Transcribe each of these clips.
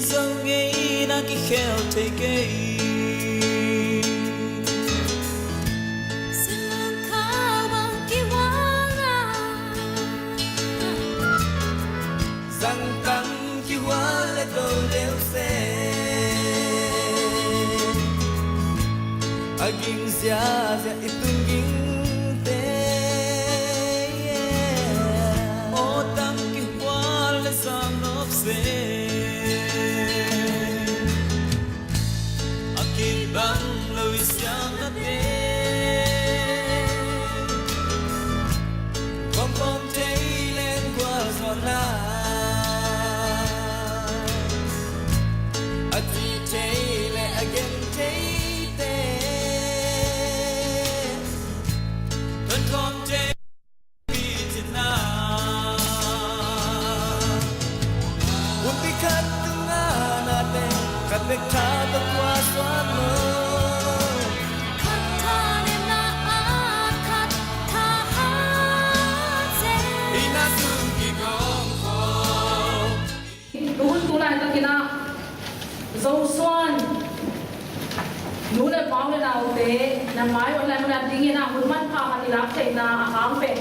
dòng nghe na ki kheo thấy cái răng căng ki hoa lại đâu đều xe aging siya itong ginte o tam ki hoa lại sang nop se bang lâu siang na te con thấy lên qua giọt la a ti thấy le again thấy te con thấy bi tin na un bi khat nga na te kat be tha ta qua swan mo dâu xuân nụ này bao này nào thế nằm mái ở lại một lần đi nào muốn mắt phàm thì lắm chạy na khám về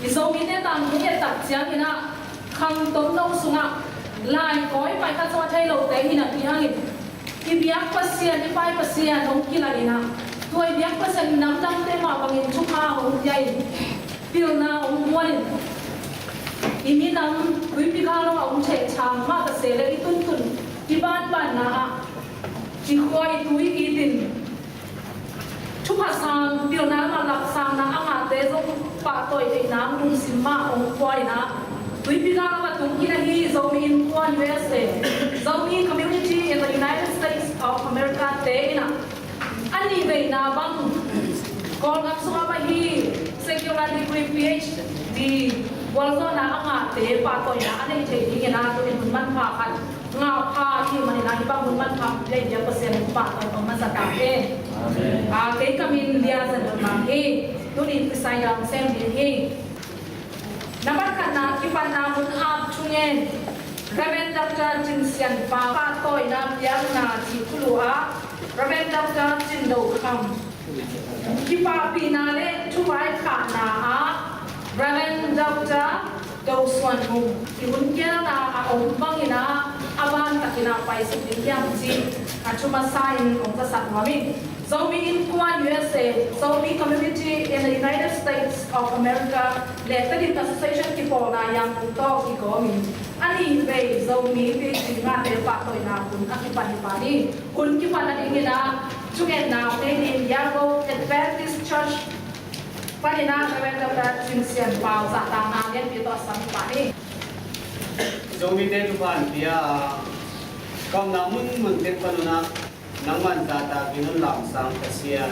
thì dâu mi thế tàng cũng như tập chiang thì na khăng tống đông sung ạ lại cõi phải cắt cho thay lầu thế thì là thì hàng thì biếc pasien thì phải pasien không kia là gì na thôi biếc pasien nắm đâm thế mà bằng hình chúc ha ông dây tiêu na ông mua đi ini nang kui pi khalo ông che chang ma ka se le itun tun iban ban na chi khoi tui ki tin chu pa sang pil na ma lak sang na anga te zo pa toi te nam lung sim ma ong khoi na tui pi khalo ka tung ki na hi zo mi in kwan USA zo mi community in the United States of America te ina ani ve na bang kol ngam su ma hi secular degree PhD walzo na anga te pa toi na ani che ni na to in man pha khat nga pha thi man na ba mun man pha le ya pasen pa toi ma sa ta ke a ke kamin dia san ma he to ni sayang sem di he nabar kan na ki pan na mun ap chungen Reverend Dr. Jin Sian pa toi na yang na chi kulua Reverend Dr. Jin Do Kham ki pa pi na le chu wai kha na a Reverend Dr. Do Swan Hung ibun kia na a ong bang ina aban takina pai sim yang chi a chuma sign ong ta sat mami Zomi in Kuan USA Zomi community in the United States of America later in association ki po na yang to ki gomi ani ve Zomi ve chi nga te pa to na kun akipan pa ni kun ki pa na ingina chungen na in Yago Adventist Church Panina Reverend Dr. Jin Sian Pao sa tang na yan pito sang pani Zomi te tu pan pia kong namun muntik panuna nangman tata binun lam sang kasian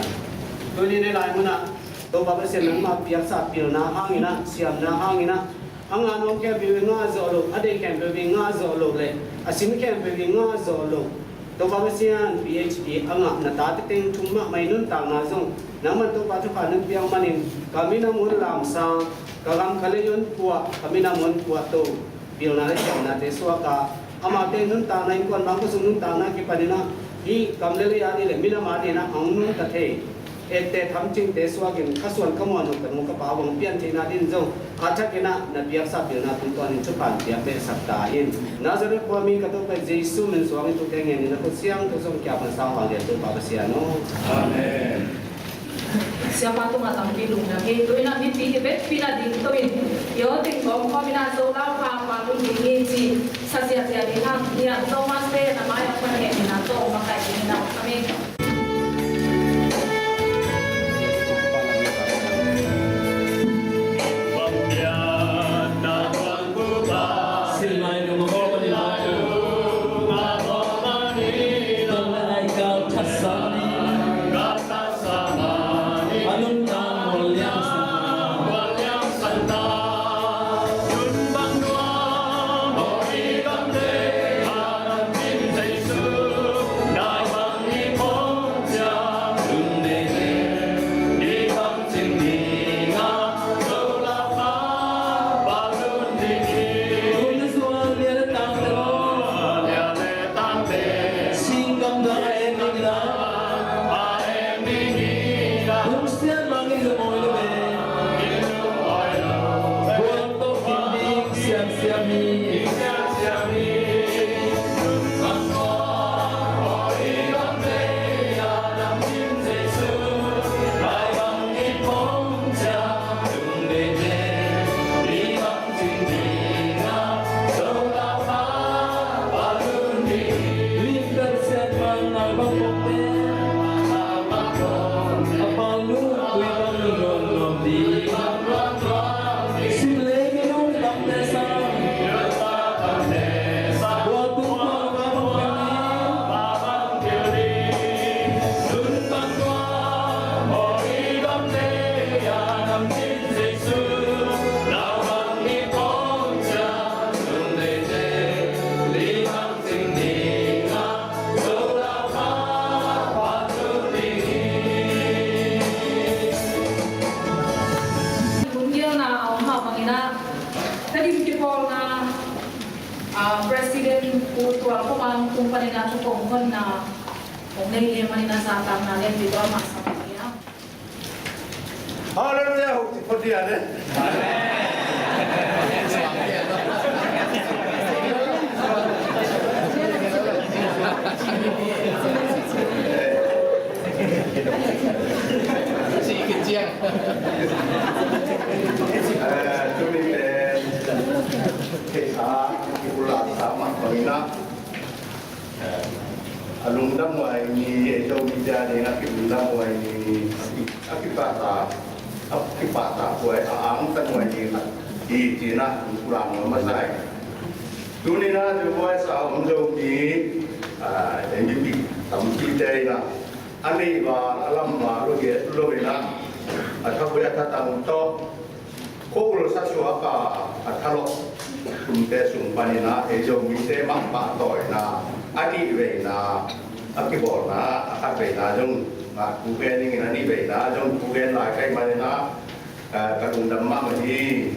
tu ni ne lai muna to ba sen nang ma piak sa pil na hangina siam na hangina anga no ke bi nga zo lo ade ke bi nga zo lo le asim ke bi nga zo lo to ba sian PhD anga na ta te teng thumma mainun ta na zong naman to pa thu kha nang piang manin kami na mun lam sang kalam khale yon puwa kami na mun puwa to pil na le siam na te so ka ama te nun ta na in kon bang ko sung nun ta na ki panina hi kamlele yani le mina ma de na angnu ta the ete tham ching te swagin khaswan kamon ka mu ka pa wang pian the na din zo athakina na biak sa pil na tun to ni chupan biak te sakta in nazare ko mi ka to pa jesu men swang tu te ngen na ko siang to som kya pan sa wa le to pa sia no amen siapa tu ngatang pilung na ke tu ina mi pi ke bet pina din to in yo ting bom ko mina zo lao pa pa lu ni ni ji sa sia sia ni hang ni a zo mas te na mai ko ne ni na to ma kai ni na kami Hãy subscribe cho kênh Ghiền Mì Gõ để không bỏ lỡ tung pa rin na chukong kon na kung naiiman na sa atang na rin dito mas sa kanya. Hallelujah, seperti ada. Si kecil. Kami kisah ulat sama penginak. Alumdam wa ini itu media dengan alumdam wa ini akipata wa ang tan wa ini di Cina kurang masai. Dunia juga sa umjau ni MVP tampi dayna ani ba alam ba lo ina atau ya tatang to ko sa suaka atalo kumte sumpanina ejo mise mampa toina ani veina akiborna akabena jong kugening ani veina jong kugen lai kai manina kadung damma mani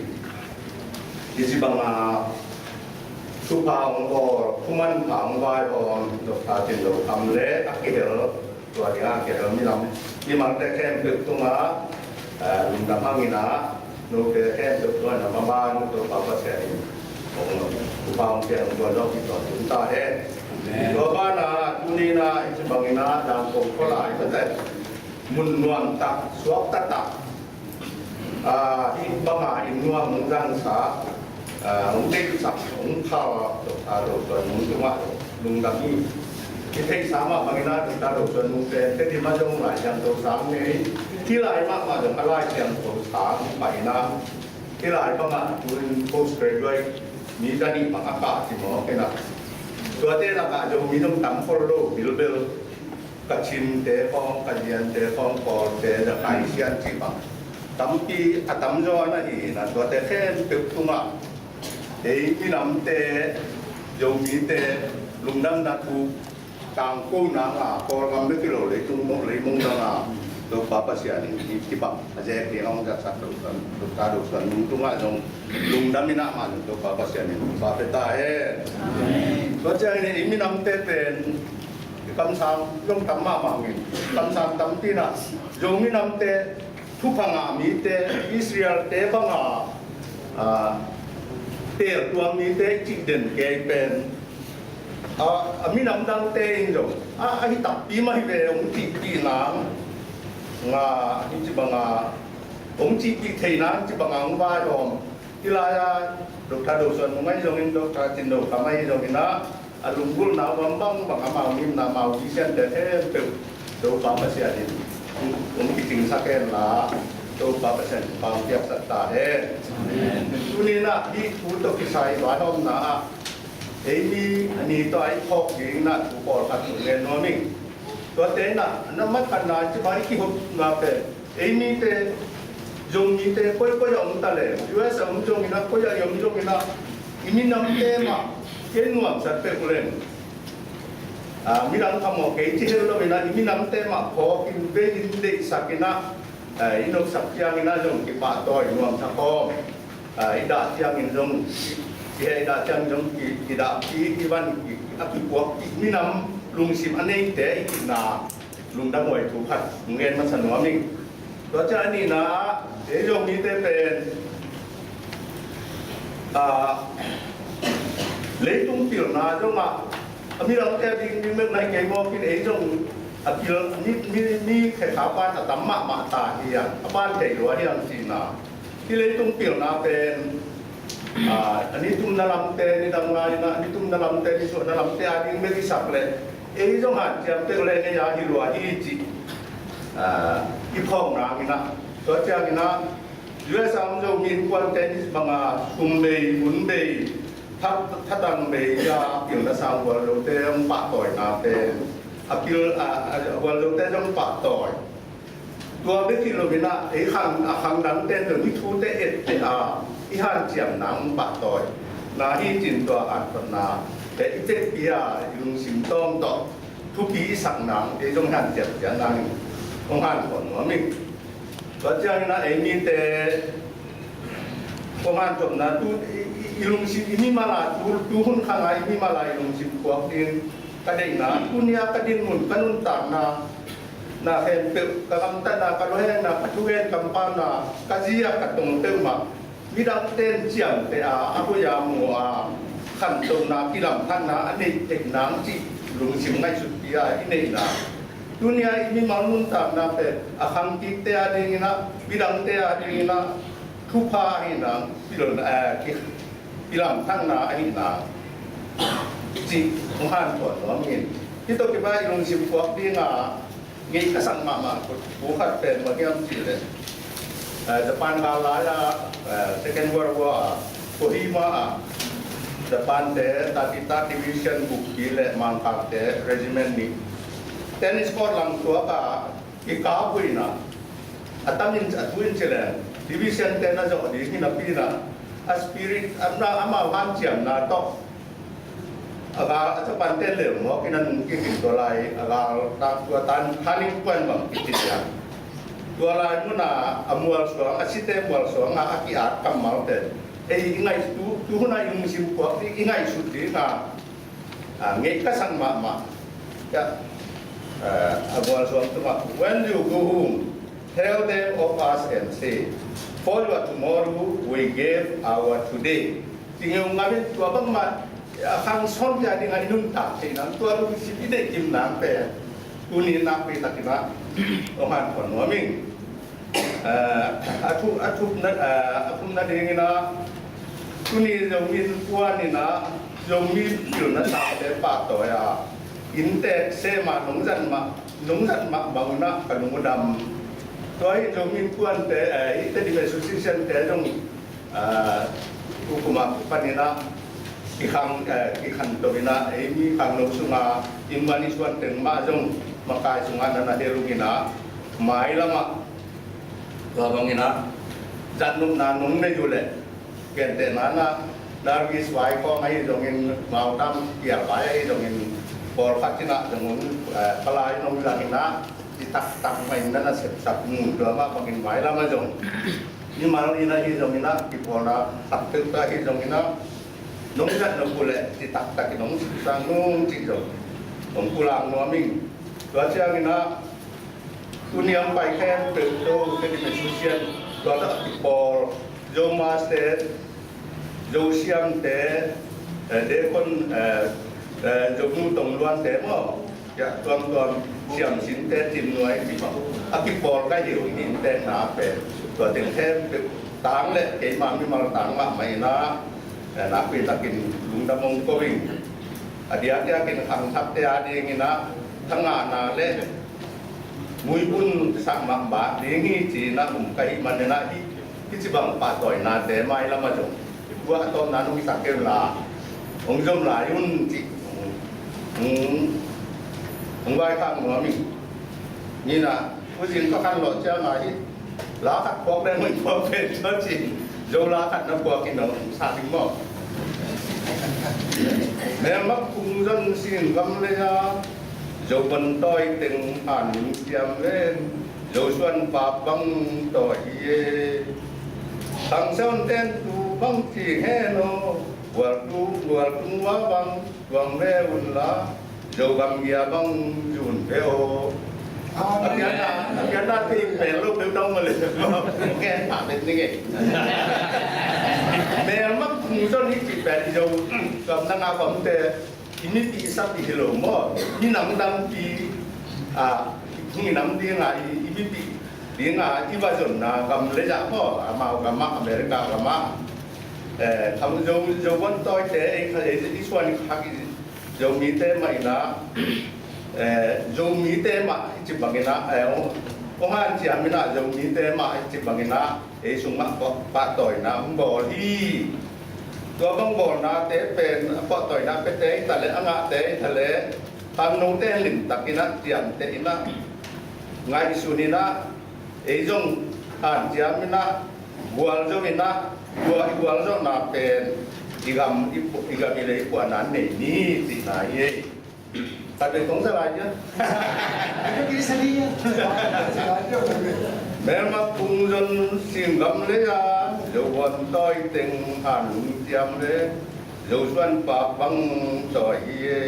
isibanga supang or kuman pang vai on dokta tindo amle akihel tua dia akihel milam mang te kem tunga damangina no ke kem tua na maban to papa sei upang tiang tua dok itu tunta he Bana tunina isibangina dan pokoklah itu mun nuang tak suap tak banga inuang munggang sa mungkin sak ungkau taruh tuan mungkin lungdami kita sama bangina taruh tuan mungkin jadi macam lah yang tu sampai tilai mak macam kalau yang tu sam bangina tilai banga tuan post graduate ni tadi mengapa si mau kenaตัวเต้ละก็จะมีน้ำตาลโคโลบิลเบลกระชิมเตะฟองกระเยียนเตะฟองปอเตะจะไก่เชียนจีบตั้มปีตั้มจอนั่นเองนะตัวเตะแค่เปิดตุ้งอ่ะมีน้ำเตะโยมีเตะลุงน้ำนักทูกางกู้นางอ่ะพอกำไม่กิโลเลยตุ้งมงเลยมงดังอ่ะตัวป้าปัสยานี่ที่บ้านอาจจะเกี่ยงกับสัตว์ตัวตาดูส่วนลุงอ่ะจงลุงดำนี่น่ามันตัวป้าปัสยานี่ป้าเป็นตาเอ๋ตัวเจ้านี่มีน้ำเตเป็นคำสั่งยงตั้มมาบางทีคำสั่งตั้มที่น่ะยงมีน้ำเตทุกพังอามีเตอิสราเอลเตบังอาเตตัวมีเตจิตเด่นเกยเป็นมีน้ำดังเตอินจงไอ้ตับปีไม่เวองจีปีนางงาที่บังอาองจีปีเทนางที่บังอาว่าจอมที่ลายดอกทาดส่วนมึงไม่จงอินดอกทาจินดอกทำไมจงอินนะลุงกุลนาวบังบังอามามิมนามาวิเศษเดชเปิดดอกปาปัสยาดิผมคิดถึงสักแค่ละดอกปาปัสยาบางเทียบสัตตาเองทุนี้นะที่พูดตกิสัยว่าทอมนะมีนี่ตัวไอ้พอกยิงนะถูกปอดขัดเรียนน้อมิงตัวเต้นน่ะน้ำมันขนาดที่บ้านที่ผมงาเป็นมีเตจงมีเตก็ยังอุ่นตะเลยอยู่ไอ้สมจงอินะก็ยังยมจงอินะมีน้ำเตมาเกี่ยนวมสัตว์เป็นคนมีน้ำทำหมอกเกี่ยที่เราเป็นนะมีน้ำเตมาพอกินเบยินเด็กสักนะอินกสักอย่างอินะจงกิปะต่อยนวมสักพออิดาอย่างอินจงที่อิดาอย่างจงอิดาที่วันอากิปวกมีน้ำลุงสิบอันนี้เตอีกนาลุงดังหวยถูกพัดลุงเงินมาสนองนี่ตัวเจ้านี่นะเดี๋ยวมีเตเป็นเลยตุ้งเปี่ยวนาจงอ่ะมีเราแค่ดิ้งดิ้งเมื่อไหร่ไงมองกินจงเปี่ยวนี่แค่ขาบ้านตั้มมาตาเฮียบ้านเถียร์เฮียจีน่ะที่เลยตุ้งเปี่ยวนาเป็นอันนี้ตุ้งนาลำเตนี่ดังไงนะอันนี้ตุ้งนาลำเตนี่ส่วนนาลำเตอันนี้ไม่ได้สักเลยจงหันจำเป็นเลยเนี่ยฮิรัวฮิจิอีพ่องนามินะตัวเจ้านี่นะยูเอสามจงมีควันเต็นที่บางคุมเบย์หุ่นเบย์ถ้าดังเบย์ยาเกี่ยวกับสาววัวโรเตจงปะต่อยนาเป็นกิลวัวโรเตจงปะต่อยตัวเบกิโลมินะขังดังเต้นหรือมิทูเตเอ็ดเตอีหันเจียมหนังปะต่อยนาฮีจินตัวอัดปนาแต่อีเจ็ดปียุงสิมต้มต่อทุกปีสั่งหนังจงหันเจ็บอย่างนั้นองหันผลว่ามิก็เจ้านี่นะมีแต่ประมาณจบนะตุลุงสิมีมาลาตุหุ่นข้างไงมีมาลาลุงสิพวกนี้ kading na kunya kading mun kanun ta na hen pe kamta na kalohen na katuhen kampana kazia katong tema bidang ten chiam te aku ya mu khan to na kilam khan na ani tek nang chi lung sim ngai sut pia ini na dunia ini manun ta na pe akhang ti te ading na bidang te ading na thupa ina pilon kilam khan na ai na ji muhan to no min itu kiba ilung sim kuak di nga ngi kasang mama ko khat pen ma kiam chi le Japan kala ya second world war Kohima Japan te Tatita division bukti le mangkak te regiment ni tennis court lang tua ka ikabui na atamin atuin chile division te na jo di hinapi na spirit amna ama han chiam na to aga Japan te le mo kinan kikin to lai aga ta tua tan haning kwan bang kitia tua lai muna amual suang asite mual suang aki at kamal te ingai tu na yung sim ko ingai sudi na ngai kasang ma ya abual suang tuma when you go home tell them of us and say for your tomorrow we gave our today tinggal ngamin tua bang mat kang son jadi ngai nun tak sinang tua lu si ide kim nang pe tuni nak pe takina ohan kon noming atu na dingina tuni zomin kuan ni na zomin yun na sa te pa to ya inte se ma nong zan ma bang na kanung dam toy zomin kuan te ite di association te dong kuma panina ikhang to ina mi khang no sunga imani suan teng ma jong makai sunga na derungina mai lama gabangina janum na nong ne jule kente nana nargis wai ko ngai dongin mau tam biar bai dongin por fatina dongin kalai nong langina ditak tak main nana sep mu dama pangin bai lama jong ni mal ina hi dongina kipona tak ta hi dongina nong zat no pule ditak tak nong sang nong chi jong nong pulang no ming tua chiang ina tuniam pai khen tự to ke di sosial tua ta por dâu master dâu xiêm té để con dâu nu tổng loan té mà ya toàn xiêm xin té tìm nuôi thì mà cái bò cái hiểu nhìn té nã về và tiếng thêm táng lệ cái mà mi mà táng mà mày na nã về ta kinh lung đam mong có bình dia kinh hàng tháp té đi nghe na thằng na lệ mũi bún sang mà bả đi nghe chỉ na cái mà na cái bang patoi na te mai lama jong gua to na nung sakel la ong jom la yun ti ong bai khang mo mi ni na ku jin ko kan lo cha na hi la khat pok le mun pok pe cho chi jo la khat na pok ki no sa ting mo me mak kum jon sin gam le ya jo ban toi ting an tiam le jo suan pa bang toi ye thằng sơn tên tu băng chỉ nghe nó vượt tu quá băng vòng ve un lá dầu băng gia băng dùn theo cái đó thì mẹ lúc được đông mà liền nghe thả lên như vậy mẹ mắc cho ní chỉ bẹt dầu cầm năng áo phẩm tệ ini ti sắp đi hello mo ini nằm đâm ti ini nằm đi ngài ini ti dia nggak tiba zona kam leja ko mau kama Amerika kama kamu jauh toi te ini suan kaki jauh mite mai na jauh mite ma cipangina ohan ciamina jauh mite ma cipangina sungma pak toi na boli tua bang bol na te pen pak toi na pete tale anga te tale kam nong te lin takina tiam te ina ngai sunina jong an jamina bual jo ina bual jo na pen igam ile ko nan ne ni ti na ye tapi kong salah aja Itu kiri sadia. memang pungjon singgam le ya jo won toi teng an tiam le jo suan pa bang toi ye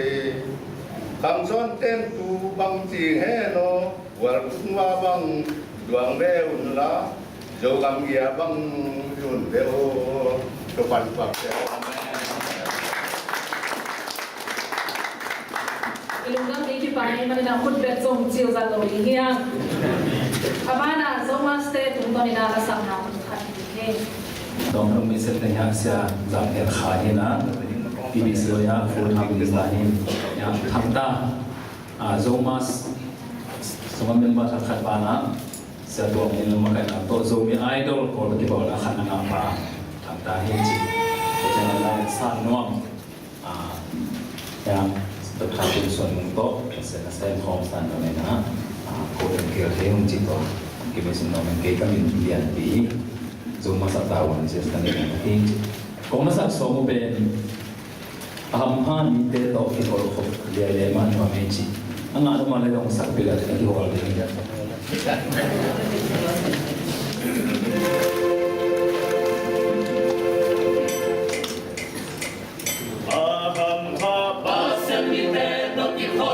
Bang son ten tu bang chi he no wal kuma bang duang de un la jo gam gia bang yun de o to pan pak de Ilungang iti pa man na kun bet song chiu za lo hiang. Amana so maste tung to ni na sang na khat he. Dong rong mi se teng ya sia zam her kha he na ki so ya full ham dis na hin ya tham ta zo mas so ma member sa khat pa na sa tuang ni ma ka na to zo mi idol ko ki ba la khan na pa tham ta hin chi ko cha la san nuam ya to kha tin son mong to se na sa khom san no na ko ten ke he hung chi to ki me sin no men ke ka min lian pi zo ma sa ta wan se sta ni na hin ko ma sa so mo ben ham ha ni te to ki hol kho le le man ma me chi ang ano ma le dong sak pila te ki hol le ya Papa, send me dead, looking for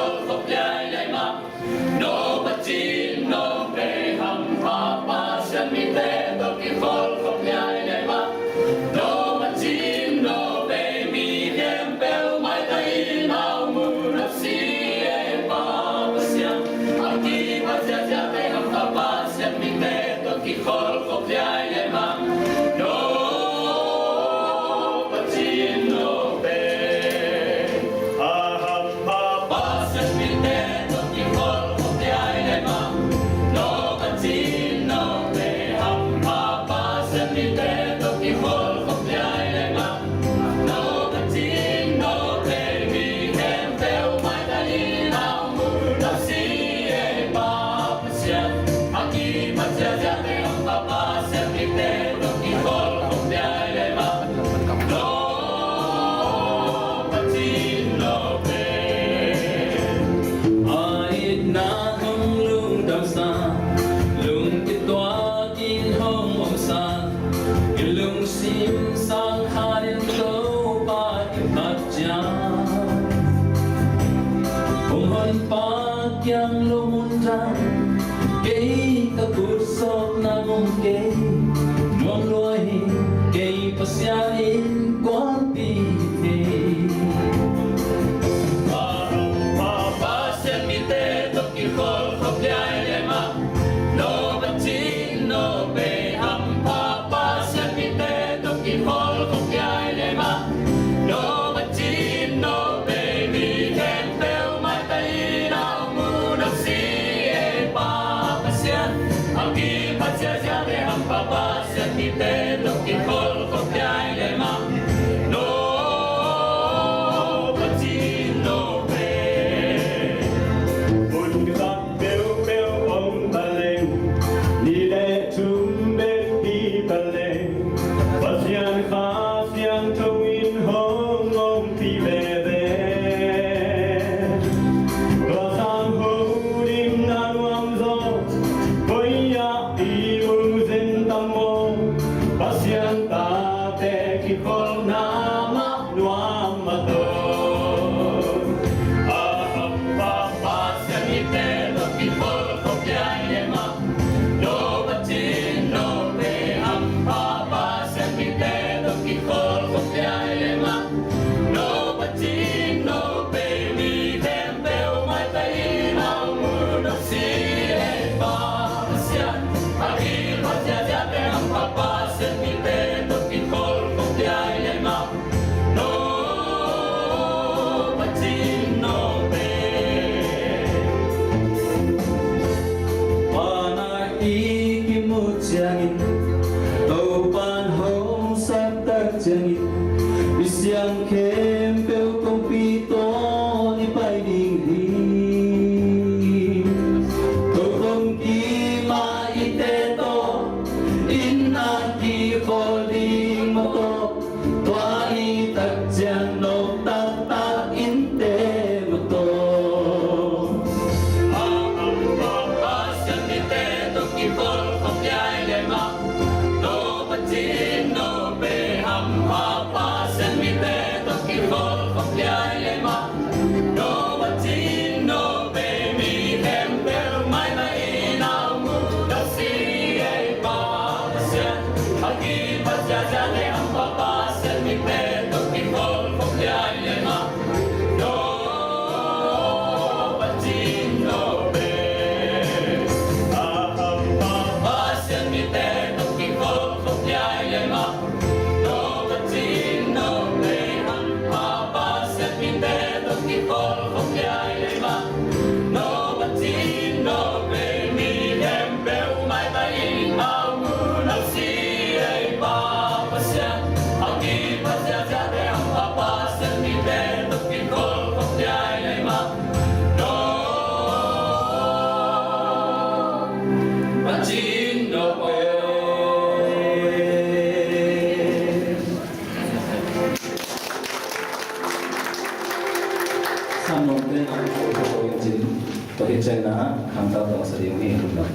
Sohit China Kamta Tong Sariung Ni Hudam.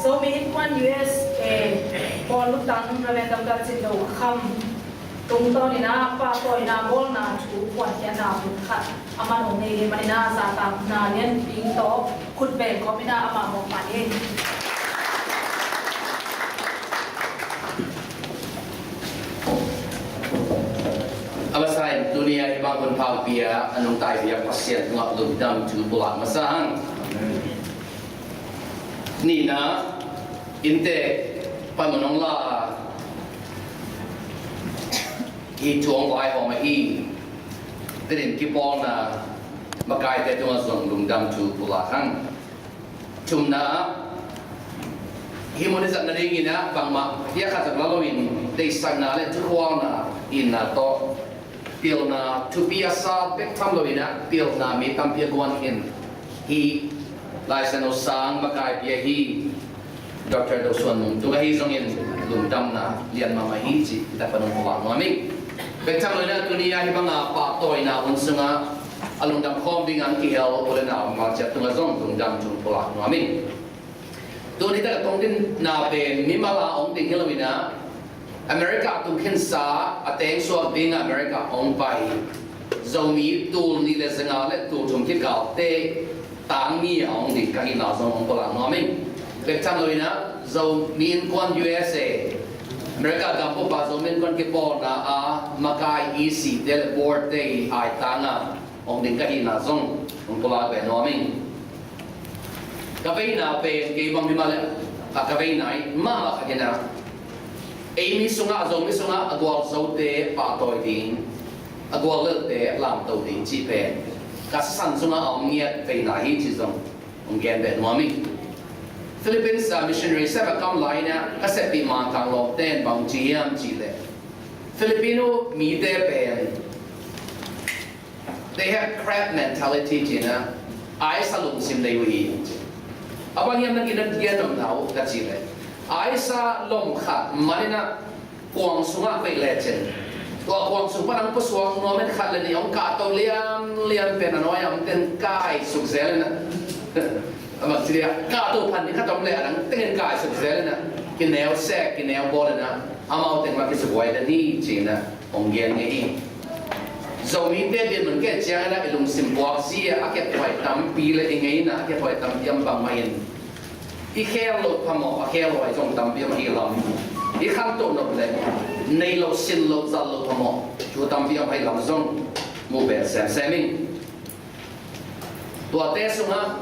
So mi in kwan USA Paul Lutang Ravendam Garchindo Kham tung to ni na pa ko ina bol na chu kwan ya na khat amano nei manina sa ta na nen ping to khut be ko mina ama mo pa ni บางคนพาเปียอันนงตายเปียพัศย์งับลุงดำจูบุลามาสังนี่นะอินเตไปมันน้องลาอีทวงไว้ออกมาอีเดินกี่ปอนนะมากายแต่ตัวส่วนลุงดำจูบุลาขังชุมนะฮิมอนิสันนั่นเองนะบางมาเดี๋ยวข้าจะเล่าอินได้สั่งนาเลทุกวันนะอินนะโตเปียวนะทุกปีอาสาเป็กทำเลยนะเปียวนะมีตั้มเปียกวนเห็นฮีลายเส้นอุสังมากายเปียฮีดร.ดส่วนนุ่มตัวฮีทรงอินลุงดำนะเรียนมาฮีจิแต่ปนงหวังว่ามิเป็กทำเลยนะตัวนี้ยังบางอาปะตัวนะอุนซึ่งอ่ะลุงดำคอมดิ้งอันกี่เฮลโอเลนะมาจากตัวส่งลุงดำจูบหลังว่ามิตัวนี้แต่ตรงที่นาเป็นมิมาลาองติงเฮลวินะอเมริกาตุกินซาอัตเองส่วนเป็นอเมริกาองไปจะมีตัวนี้เลยสังอาเลตัวชมคิดเก่าเตต่างมีองดิกันอีน่าส่งองพลังน้อมิเป็นจำเลยนะจะมีคน USA อเมริกากับพวกบาจะมีคนที่ปอนะมากายอีซีเดลบอร์ดเตย์ไอต่างองดิกันอีน่าส่งองพลังเป็นน้อมิกาเฟน่าเป็นเกี่ยวกับมิมาเลกาเฟน่ามาละกันนะเอมิสุงะจงมิสุงะอากวาลโซเตปาโตยดิงอากวาลเลือเตลามโตดิงจีเป็นกัสสันสุงะอมเงียเฟน่าฮิจิจงองเกนเป็นนัวมิฟิลิปปินส์มิชชันนารีเซฟกำไลนะกัสเซปิมันทางโลกเต้นบางจีมจีเลฟิลิปปิโนมีเตเป็น they have crab mentality จีนะไอซ์ลุงซิมเลวีabang yang nak kita dia nam tahu kat sini. Aisyah lom khat mana kuang sungaiไปเลยเช่นตัวkuang sungai parang pesuang nomen khat le ni ong ka to liam pen anoy am ten kai suk zel na. Abang dia ka to pan ni khat tom le ang ten kai suk zel na. Ki neo sek ki neo bol na. Amau ten ma ki su boy da ni cina ong gen ni. Zomi te dia men ke jang na ilung simpuak sia aket pai tam pi le ingai na aket pai tam tiam bang main I khel lo phamo a khel lo ai jong tam piam hi lam I khang to no le nei lo sin lo zal lo phamo chu tam piam hai lam zong mu be sem seming tua te sunga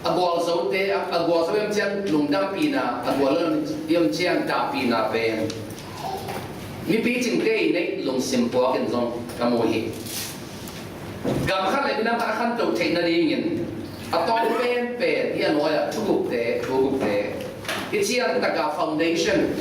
agwal zo te agwal zo yam chian lung dam pi na agwal yam chian ta pi na ben mi pi ching te nei lung simpuak ken zong kamu hi gam khan le na khan to thei na ri ngin a tong pen pe ia noya thuguk te I chian taka foundation